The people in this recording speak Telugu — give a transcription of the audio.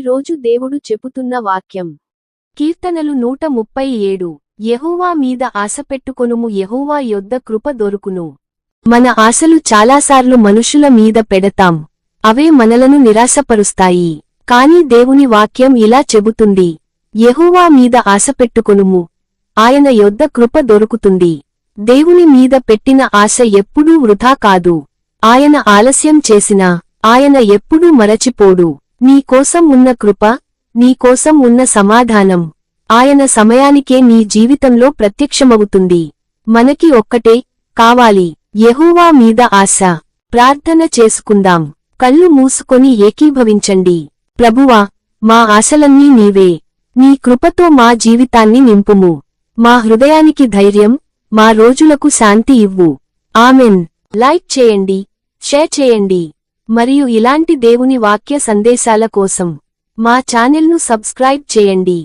రోజు దేవుడు చెప్పుతున్న వాక్యం. కీర్తనలు 137. యెహోవా మీద ఆశపెట్టుకొనుము, యెహోవా యొద్ద కృప దొరుకును. మన ఆశలు చాలాసార్లు మనుషుల మీద పెడతాం, అవే మనలను నిరాశపరుస్తాయి. కాని దేవుని వాక్యం ఇలా చెబుతుంది, యెహోవా మీద ఆశపెట్టుకొనుము, ఆయన యొద్ద కృప దొరుకుతుంది. దేవుని మీద పెట్టిన ఆశ ఎప్పుడూ వృథా కాదు. ఆయన ఆలస్యం చేసినా ఆయన ఎప్పుడూ మరచిపోడు. నీ కోసం ఉన్న కృప, నీ కోసం ఉన్న సమాధానం ఆయన సమయానికే నీ జీవితంలో ప్రత్యక్షమవుతుంది. మనకి ఒక్కటే కావాలి, యెహోవా మీద ఆశ. ప్రార్థన చేసుకుందాం. కళ్ళు మూసుకొని ఏకీభవించండి. ప్రభువా, మా ఆశలన్నీ నీవే. నీ కృపతో మా జీవితాన్ని నింపుము. మా హృదయానికి ధైర్యం, మా రోజులకు శాంతి ఇవ్వు. ఆమెన్. లైక్ చేయండి, షేర్ చేయండి, మరియు ఇలాంటి దేవుని వాక్య సందేశాల కోసం మా ఛానెల్ను సబ్స్క్రైబ్ చేయండి.